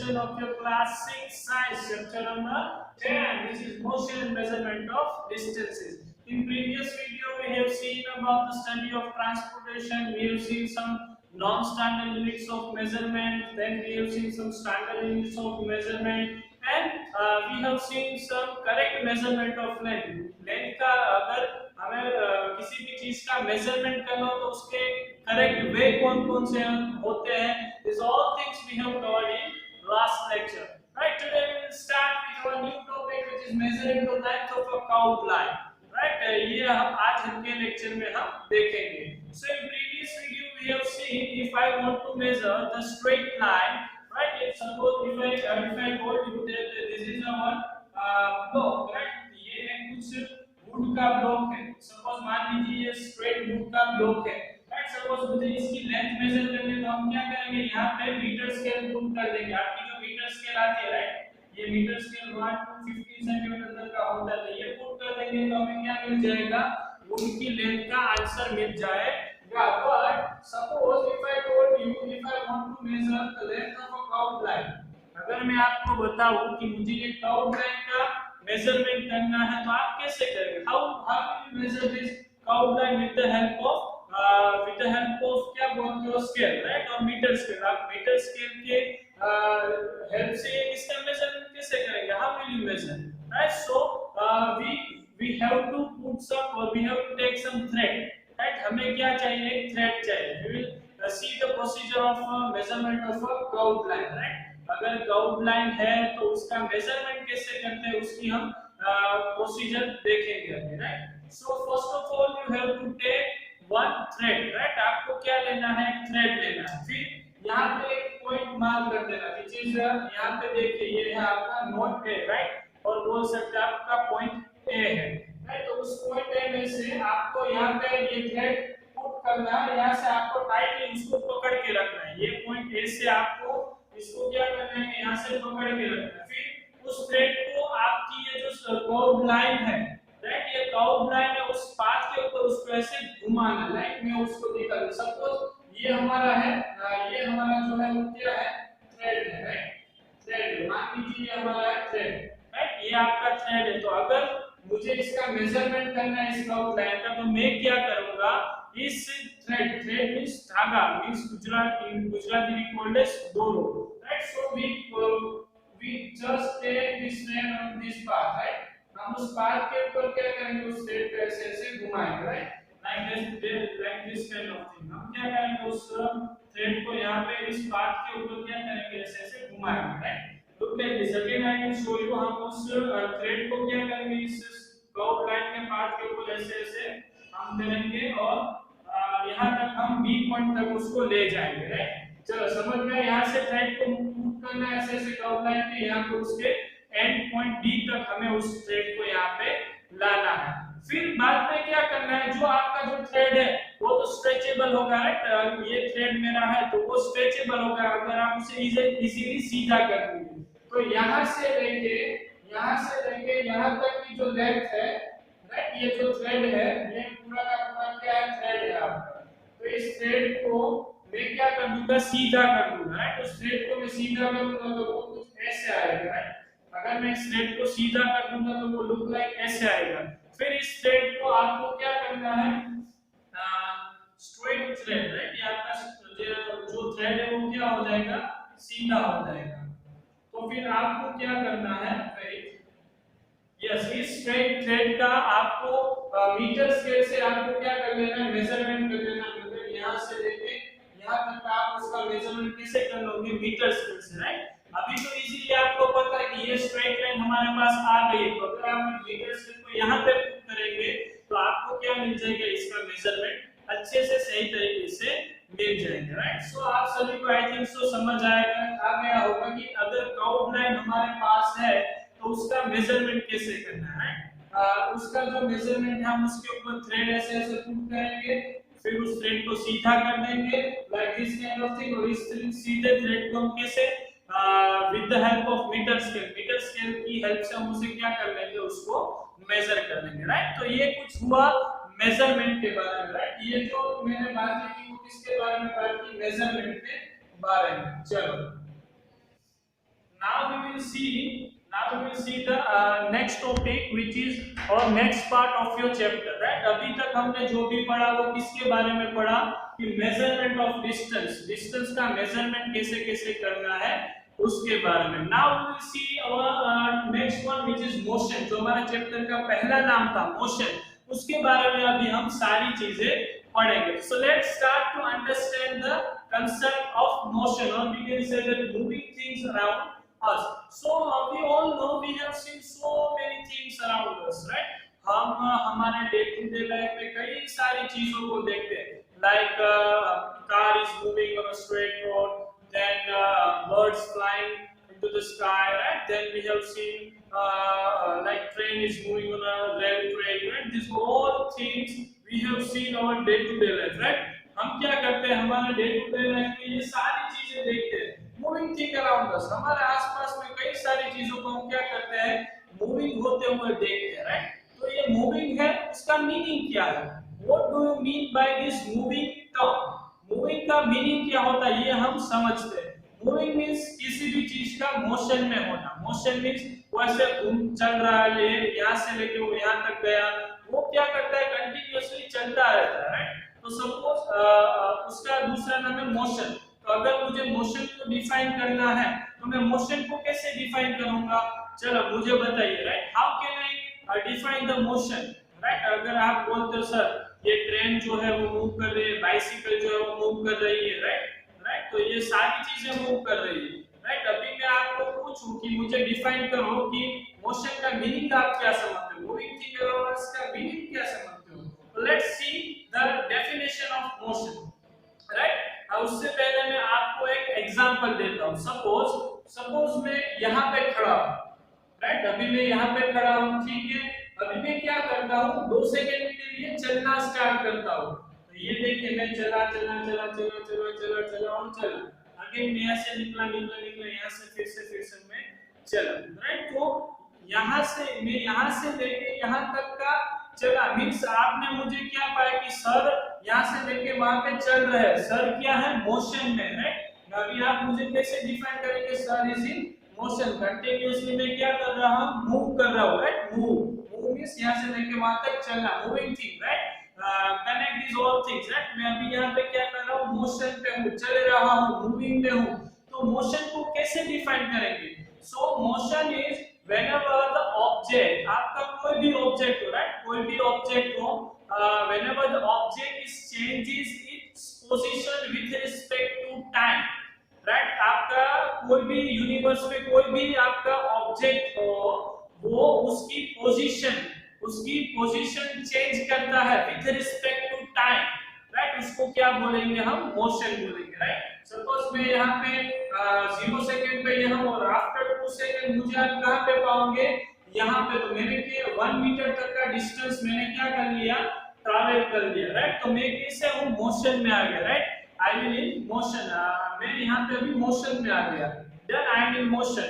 session of your class 6 science chapter number 10. This is motion and measurement of distances. In previous video we have seen about the study of transportation. We have seen some non-standard units of measurement, then we have seen some standard units of measurement, and we have seen some correct measurement of length. Length का अगर हमें किसी भी चीज का measurement करना हो तो उसके करेक्ट वे कौन कौन से होते हैं, these all things we have covered in last lecture. Right, today we will start with our new topic which is measuring the length of a curved line. Right, ये हम आज के लेक्चर में हम देखेंगे. So in previous video we have seen if I want to measure the straight line, right, if suppose if I told you that this is our block, right, ये है कुछ वुड का ब्लॉक है. Suppose मान लीजिए ये straight would का block है. राइट, सपोज मुझे इसकी लेंथ मेजर करनी है तो हम क्या करेंगे, यहाँ पे मीटर स्केल पुट कर देंगे. आपकी जो मीटर स्केल आती है, राइट, ये मीटर स्केल 1 to 15 सेंटीमीटर तक का होता है. तो ये पुट कर देंगे तो हमें क्या मिल जाएगा, वुड की लेंथ का आंसर मिल जाएगा. But suppose if I told you if I want to measure the length of a curved line, अगर मैं आपको बताऊं कि मुझे ये कर्व्ड लाइन का मेजरमेंट करना है तो आप कैसे करेंगे, how will you measure this curved line with the help of क्या बोलते हो, स्केल, राइट, और मीटर स्केल. आप मीटर स्केल के हेल्प से इसका मेजरमेंट कैसे करेंगे, how will you measure, right. So we have to put some और we have to take some thread, right. हमें क्या चाहिए, एक थ्रेड चाहिए. We will see the procedure of measurement of a curved line, right. अगर curved line है तो उसका मेजरमेंट कैसे करते हैं उसकी हम प्रोसीजर देखेंगे अभी, right. So first of all you have to take one thread, right. आपको क्या लेना है, एक थ्रेड लेना है. फिर यहाँ पे एक पॉइंट मार्क कर देना, विच इज यहाँ पे देखिए ये है आपका नोट ए, राइट, और बोल सकते हैं आपका पॉइंट ए है, राइट. तो उस पॉइंट ए में से आपको यहाँ पे ये थ्रेड पुट करना है. यहाँ से आपको टाइटली इसको पकड़ के रखना है. ये पॉइंट ए से आपको इसको क्या करना है, यहाँ से पकड़ के रखना है. फिर उस थ्रेड को आपकी ये जो कर्व्ड लाइन है, राइट, ये कर्व्ड लाइन है, उस पाथ के ऊपर उसको ऐसे घुमाना, राइट. मैं उसको दिखा दूं. सपोज ये हमारा है, ये हमारा जो है वो क्या है, थ्रेड है, राइट. थ्रेड मान लीजिए ये हमारा है थ्रेड, राइट, ये आपका थ्रेड है. तो अगर मुझे इसका मेजरमेंट करना है इस कर्व्ड लाइन का, तो मैं क्या करूंगा, इस थ्रेड मींस धागा, means Gujarati we call as doro, right. So we just take this thread on this path, right. हम उस पाथ के ऊपर क्या करेंगे, उस थ्रेड को ऐसे ऐसे घुमाएंगे, right, like this kind of thing. हम क्या करेंगे, उस थ्रेड को यहाँ पे इस पाथ के ऊपर क्या करेंगे, ऐसे ऐसे घुमाएंगे, right. Look at this again, I can show you. हम उस थ्रेड को क्या करेंगे, इस कर्व्ड लाइन के पाथ के ऊपर ऐसे ऐसे हम करेंगे और यहाँ तक हम बी पॉइंट तक उसको ले जाएंगे, राइट. चलो समझ में, यहाँ से थ्रेड को मूव करना है ऐसे ऐसे कर्व लाइन पे, यहाँ पे उसके एंड पॉइंट डी तक हमें उस थ्रेड को यहाँ पे लाना है. फिर बाद में क्या करना है, जो आपका जो थ्रेड है वो तो स्ट्रेचेबल होगा, राइट. ये थ्रेड मेरा है तो वो स्ट्रेचेबल होगा अगर आप उसे इजीली सीधा कर देंगे. तो यहाँ से लेके यहाँ तक की जो लेंथ है, राइट, ये जो थ्रेड है ये पूरा का पूरा क्या है, थ्रेड है आपका. तो इस थ्रेड को मैं क्या कर दूंगा, सीधा कर दूंगा, राइट. उस थ्रेड को मैं सीधा करूंगा तो वो कुछ ऐसे आएगा, राइट. अगर मैं इस थ्रेड को सीधा कर दूंगा तो वो लुक लाइक ऐसे आएगा. फिर इस थ्रेड को आपको क्या करना है, स्ट्रेट थ्रेड, राइट. ये आपका जो थ्रेड है वो क्या हो जाएगा, सीधा हो जाएगा. तो फिर आपको क्या करना है, यस, इस स्ट्रेट थ्रेड का आपको मीटर स्केल से आपको क्या कर लेना है, मेजरमेंट कर लेना. मतलब यहाँ से लेके यहाँ तक आप उसका मेजरमेंट कैसे कर लोगे, मीटर स्केल से, राइट. अभी तो इजीली आपको पता है कि ये स्ट्रेट लाइन हमारे पास आ गई है. तो अगर आप मीटर स्केल को यहाँ पे पुट करेंगे तो आपको क्या मिल जाएगा, इसका मेजरमेंट अच्छे से सही तरीके से मिल जाएगा, राइट. सो आप सभी को आई थिंक सो समझ आ गया होगा कि अगर कर्व्ड लाइन हमारे पास है तो उसका मेजरमेंट कैसे करना है, राइट. उसका जो मेजरमेंट है हम उसके ऊपर थ्रेड ऐसे ऐसे पुट करेंगे, फिर उस थ्रेड को सीधा कर देंगे like this kind of thing. और इस सीधे थ्रेड को हम कैसे, with the help of metre scale की हेल्प से हम उसे क्या कर लेंगे, उसको मेजर कर लेंगे, राइट. तो ये कुछ हुआ मेजरमेंट के बारे में, राइट. ये जो मैंने बातें की वो किसके बारे में बात की, मेजरमेंट के बारे में. चलो Now we will see the next topic, which is or next part of your chapter, right? अभी तक हमने जो भी पढ़ा वो किसके बारे में पढ़ा कि मेजरमेंट ऑफ डिस्टेंस का मेजरमेंट कैसे कैसे करना है उसके बारे में. Now we will see our next one, which is motion. जो हमारे चैप्टर का पहला नाम था motion, उसके बारे में अभी हम सारी चीजें पढ़ेंगे. So let's start to understand the concept of motion, or we can say that moving things around us. So we all know, we have seen so many things around us, right? हम हमारे day to day life में कई सारी चीजों को देखते हैं, like car is moving on a straight road, then birds flying into the sky, right? Then we have seen like train is moving on a rail track, right? These all things we have seen our day to day life, right? हम क्या करते हैं, हमारे day to day life में ये सारी चीजें देखते हैं, मूविंग थिंग अराउंड अस. हमारे आसपास में कई सारी चीजों को हम क्या करते हैं, मूविंग होते हुए देखते हैं, राइट? तो ये मूविंग है, इसका मीनिंग क्या है? What do you mean by this moving term? Moving का मीनिंग क्या होता है ये हम समझते हैं. मूविंग मींस किसी भी चीज का मोशन में होना. मोशन मींस वैसे चल रहा है, यहाँ से लेके वो यहाँ तक गया, वो क्या करता है, कंटिन्यूअसली चलता रहता है, राइट? तो सपोज उसका दूसरा नाम है मोशन. तो अगर मुझे मोशन को डिफाइन करना है तो मैं मोशन को कैसे डिफाइन करूंगा? चलो मुझे बताइए, right? How can I define the motion, right? अगर आप बोलते हो सर ये ट्रेन जो है वो मूव कर रही है, बाइसिकल जो है वो मूव कर रही है, राइट? तो ये सारी चीजें मूव कर रही है, राइट? अभी मैं आपको पूछूं कि मुझे डिफाइन करो कि मोशन का मीनिंग आप क्या समझते हो, मूविंग थिंग अराउंड अस का मीनिंग क्या समझते हो? Let's see the definition of motion, right? उससे पहले मैं आपको एक एग्जांपल देता हूं. सपोज मैं यहाँ पे खड़ा हूं, राइट? अभी मैं यहाँ पे खड़ा हूं, ठीक है? अभी मैं क्या करता हूँ, 2 सेकंड के लिए चलना स्टार्ट करता हूँ. तो ये देखिए मैं चला और चला, अगेन मैं यहाँ से निकला, यहाँ से फिर से मैं चला, राइट? तो यहाँ से लेके यहाँ तक का चला मींस आपने मुझे क्या पाया कि सर यहाँ से लेके वहां पे चल रहे हैं, सर क्या है, मोशन में, राइट? अभी आप मुझे कैसे डिफाइन करेंगे, sir is in motion, continuously मैं क्या कर रहा हूँ, मूव कर रहा हूँ, राइट? मूव मींस यहाँ से लेके वहां तक चलना, moving thing, right? Connect this all things, right? मैं अभी यहाँ पे क्या कर रहा हूँ, मोशन पे हूँ, चल रहा हूँ, मूविंग में हूँ. तो मोशन को कैसे डिफाइन करेंगे? सो motion is whenever the object, आपका कोई भी ऑब्जेक्ट हो, राइट? कोई भी ऑब्जेक्ट हो, whenever the object is changes its position with respect to time, right? आपका कोई भी यूनिवर्स में कोई भी आपका ऑब्जेक्ट हो, वो उसकी पोजीशन चेंज करता है with respect to time, right? उसको क्या बोलेंगे हम, मोशन बोलेंगे, राइट? सपोज मैं यहाँ पे 0 सेकंड पे यहाँ और आफ्टर 2 सेकंड मुझे आप कहाँ पे पाओगे, यहाँ पे. तो मैंने कि 1 मीटर तक का डिस्टेंस मैंने क्या कर लिया, ट्रैवल कर लिया, राइट? तो मैं कैसे हूँ, मोशन में आ गया, right? I will in motion, मैं यहाँ पे अभी मोशन में आ गया, then I am in motion.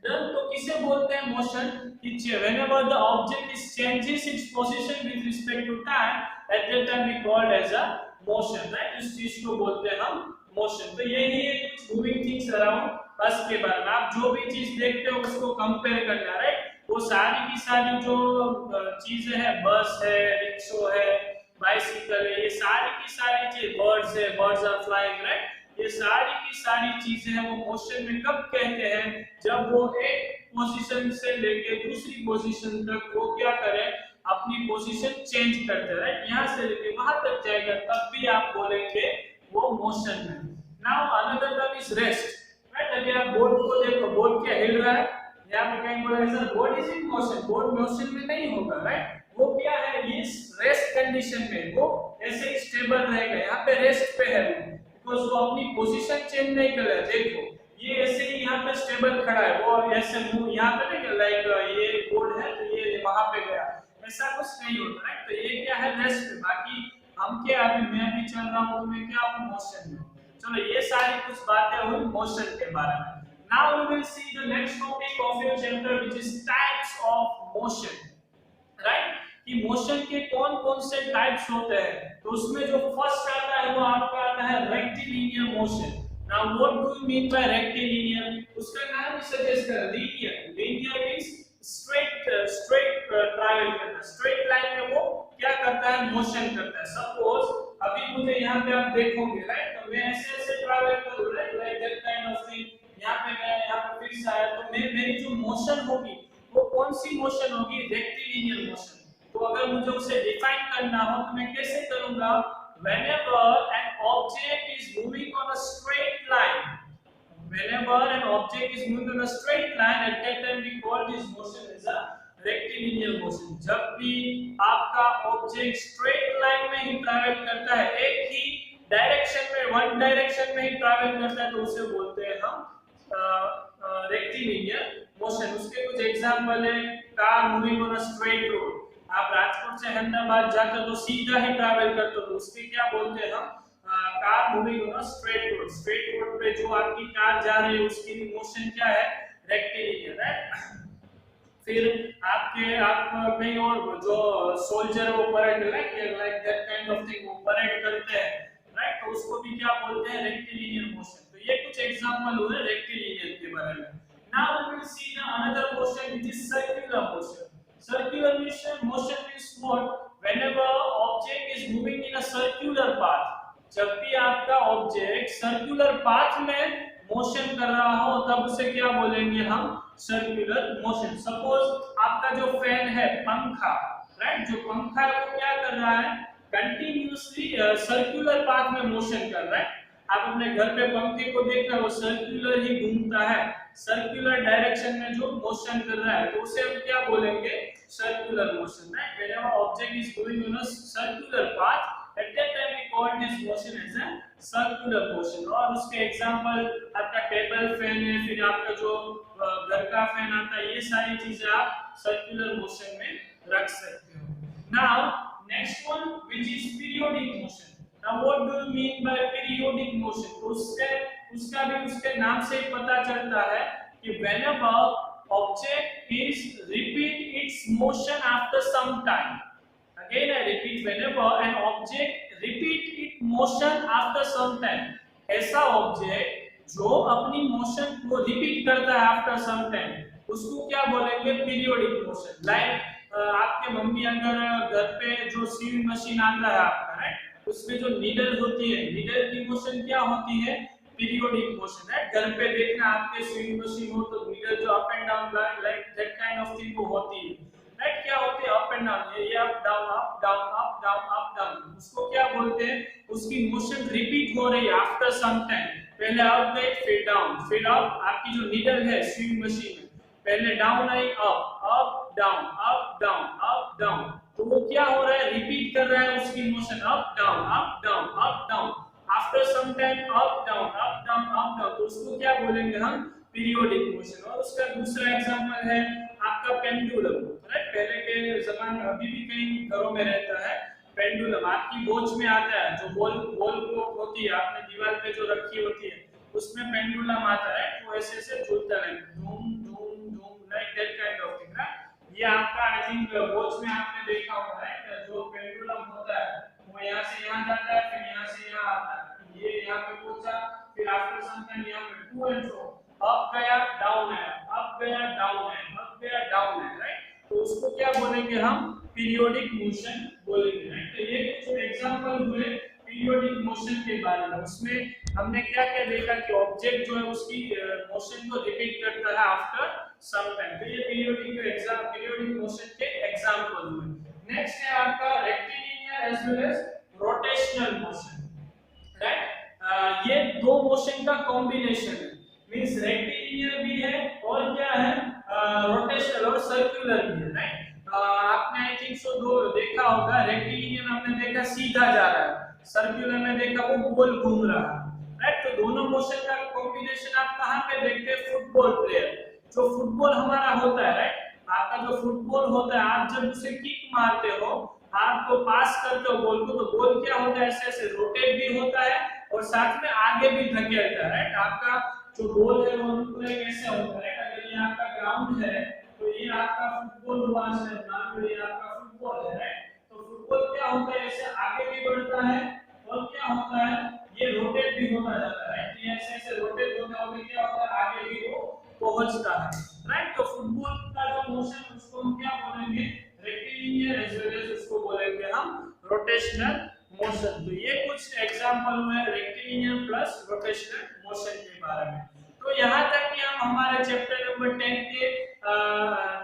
Done. तो किसे बोलते हैं motion? whenever the object is changes its position with respect to time, at that time we called as a motion, right? इस चीज को बोलते हैं हम मोशन. तो यही है कुछ मूविंग थिंग्स अराउंड अस के बारे में. आप जो भी चीज देखते हो उसको कंपेयर करना, राइट? वो सारी की सारी जो चीजें हैं, बस है, रिक्शा है, बाइसिकल है, ये सारी की सारी चीज, बर्ड्स है, बर्ड्स आर फ्लाइंग, राइट? ये सारी की सारी चीजें हैं वो मोशन में कब कहते हैं, जब वो एक पोजीशन से लेके दूसरी पोजीशन तक वो क्या करे, अपनी पोजीशन चेंज करते हैं, राइट? यहाँ से लेके वहां तक जाएगा, तब भी आप बोलेंगे वो मोशन में. Now another term is rest, right? अभी आप बोर्ड को देखो, बोर्ड क्या हिल रहा है, यहाँ पे कहीं बोलेंगे sir board is in motion, board motion में नहीं होगा, राइट? वो क्या है, ये रेस्ट कंडीशन में वो ऐसे ही स्टेबल रहेगा, यहाँ पे रेस्ट पे है बिकॉज़ वो अपनी पोजीशन चेंज नहीं कर रहा है. देखो ये ऐसे ही यहाँ पे स्टेबल खड़ा है, वो ऐसे मूव यहाँ पे नहीं, लाइक ये बोर्ड है तो ये वहां पे गया, ऐसा कुछ नहीं होता, राइट? तो ये क्या है, रेस्ट पे. बाकी हम क्या, अभी मैं भी चल रहा हूँ तो मैं क्या हूँ, मोशन में. चलो ये सारी कुछ बातें हुई मोशन के बारे में. Now we will see the next topic of your chapter, which is types of motion, right? कि मोशन के कौन-कौन से टाइप्स होते हैं. तो उसमें जो फर्स्ट आता है वो आपका आता है rectilinear motion, Now what do you mean by rectilinear? उसका नाम ही सजेस्ट कर linear. Linear means straight travel करना. स्ट्रेट लाइन में वो क्या करता है? मोशन करता है. सपोज अभी मुझे यहाँ पे आप देखोगे राइट, तो मैं ऐसे ऐसे ट्रैवल करूँ right, like that kind of thing. यहाँ पे मैं यहाँ पे फिर से आया तो मेरी जो मोशन होगी वो कौन सी मोशन होगी? Rectilinear motion. तो अगर मुझे उसे डिफाइन करना हो तो मैं कैसे करूंगा? Whenever an object is moving on a straight line, whenever an object is moving on a straight line, at that time we call this motion as a rectilinear motion. जब भी आपका ऑब्जेक्ट स्ट्रेट लाइन में ही travel करता है, एक ही direction में, one direction में ही travel करता है, तो उसे बोलते हैं हम रेक्टिलिनियर मोशन. उसके कुछ एग्जांपल है. Car moving on a straight road. आप राजकोट से अहमदाबाद जाते हो तो सीधा ही ट्रैवल करते हो, तो उसके क्या बोलते हैं हम? Car moving on a straight road. Straight road पे जो आपकी कार जा रही है उसकी मोशन क्या है? Rectilinear, right. फिर आप कहीं और जो सोल्जर वो parade like that kind of thing वो परेड करते हैं राइट, तो उसको भी क्या बोलते हैं? Rectilinear motion. तो ये कुछ एग्जांपल हुए रेक्टिलिनियर के बारे में. Now we will see the another motion which is circular motion. Circular motion means what? Whenever object is moving in a circular path. जब भी आपका ऑब्जेक्ट सर्कुलर पाथ में मोशन कर रहा हो तब उसे क्या बोलेंगे हम? Circular motion. सपोज आपका जो फैन है, पंखा राइट, जो पंखा है वो क्या कर रहा है? कंटिन्यूअसली सर्कुलर पाथ में मोशन कर रहा है. आप अपने घर पे पंखे को देखना, वो सर्कुलर ही घूमता है, सर्कुलर डायरेक्शन में जो मोशन कर रहा है, तो उसे हम क्या बोलेंगे? Circular motion, right. Whenever object is moving in a circular path, at that time we call this motion as a circular motion. और उसके एग्जांपल आपका टेबल फैन है, फिर आपका जो घर का फैन आता है, ये सारी चीजें आप सर्कुलर मोशन में रख सकते हो. Now next one which is periodic motion. Now what do you mean by periodic motion? तो उसका भी उसके नाम से ही पता चलता है कि whenever object is repeat its motion after some time. Again I repeat, whenever an object repeat its motion after some time. ऐसा ऑब्जेक्ट जो अपनी मोशन को रिपीट करता है आफ्टर सम टाइम, उसको क्या बोलेंगे? Periodic motion. लाइक आपके मम्मी अगर घर पे जो सीविंग मशीन आता है आपका राइट, उसमें जो नीडल होती है, नीडल की मोशन क्या होती है? Periodic motion, right. घर पे देखना आपके स्विंग मशीन हो तो नीडल जो up and down like that kind of thing वो होती है राइट. क्या होती है? Up and down. ये up down up down up down up down. उसको क्या बोलते हैं? उसकी मोशन रिपीट हो रही है आफ्टर सम टाइम. पहले अप गई, फिर डाउन, फिर अप. आपकी जो नीडल है स्विंग मशीन में, पहले down I, up down up down up down. तो वो क्या हो रहा है? रिपीट कर रहा है उसकी motion, up down up down up down. After some time up down up down up down. तो उसको क्या बोलेंगे हम? Periodic motion. और उसका दूसरा एग्जांपल है आपका पेंडुलम, राइट. पहले के जमाने में, अभी भी कई घरों में रहता है पेंडुलम. आपकी वॉच में आता है जो बॉल क्लॉक होती है, आपने दीवार पे जो रखी होती है उसमें पेंडुलम आता है. वो ऐसे ऐसे झूलता है, धूम धूम धूम, like that kind of thing, right. ये आपका आई थिंक वॉच में आपने देखा होगा राइट, जो पेंडुलम होता है वो यहाँ से यहाँ जाता है, फिर यहाँ से यहाँ आता है, ये यहाँ पे पहुंचा, फिर आफ्टर सम टाइम यहाँ पे टू एंड फ्रो, अप गया डाउन है, अप गया डाउन है, अप गया डाउन है, राइट. तो उसको क्या बोलेंगे हम? पीरियोडिक मोशन बोलेंगे, राइट. तो ये कुछ एग्जांपल हुए पीरियोडिक मोशन के बारे में. उसमें हमने क्या क्या देखा कि ऑब्जेक्ट जो है उसकी मोशन को रिपीट करता है आफ्टर सम टाइम. तो ये पीरियोडिक मोशन के एग्जांपल हुए. नेक्स्ट है आपका rectilinear as well as rotational motion, right. ये दो मोशन का कॉम्बिनेशन है. मींस रेक्टिलिनियर भी है और क्या है? रोटेशनल और सर्कुलर भी है, राइट. आपने आई थिंक सो दो देखा होगा. रेक्टिलिनियर हमने देखा सीधा जा रहा है, सर्कुलर में देखा वो गोल घूम रहा है, राइट. तो दोनों मोशन का कॉम्बिनेशन आप कहां पे देखते हैं? Football player. जो फुटबॉल हमारा होता है राइट, आपका जो फुटबॉल होता है, आप जब उसे किक मारते हो, आप तो पास करते हो बॉल को, तो बॉल क्या होता है? ऐसे ऐसे रोटेट भी होता है और साथ में आगे भी धकेलता है, राइट. आपका जो बॉल है वो बिल्कुल ऐसे होता है. अगर ये आपका ग्राउंड है तो ये आपका फुटबॉल हुआ है, मान लो ये आपका फुटबॉल है, राइट. तो फुटबॉल क्या होता है? ऐसे आगे भी बढ़ता है और क्या होता है? ये रोटेट भी होता जाता है, राइट. ये ऐसे ऐसे पहुंचता है, राइट। तो फुटबॉल का जो मोशन उसको हम क्या बोलेंगे, रेक्टिलिनियर, एज वेल एज उसको बोलेंगे हम रोटेशनल मोशन। तो ये कुछ एग्जांपल हुए रेक्टिलिनियर प्लस रोटेशनल मोशन के बारे में। तो यहाँ तक कि हम हमारे चैप्टर नंबर 10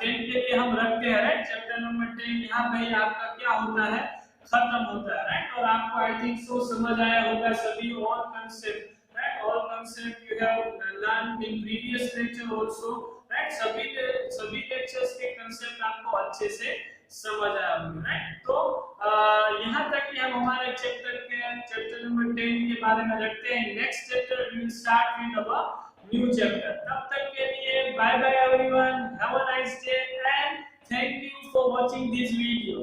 के लिए हम रखते हैं, राइट। चैप्टर नंबर 10 यहाँ पे आपका क्या होता है, खत्म होता है, राइट। और आपको आई थिंक सो समझ आया होगा सभी all concept, right. All concept you have learn in previous lecture also, right. सभी लेक्चर्स के कांसेप्ट आपको अच्छे से समझ आया होगा, राइट। तो यहाँ तक कि हम हमारे चैप्टर नंबर 10 के बारे में रखते हैं। Next chapter we will start with our new chapter. तब तक के लिए bye bye everyone, have a nice day and thank you for watching this video.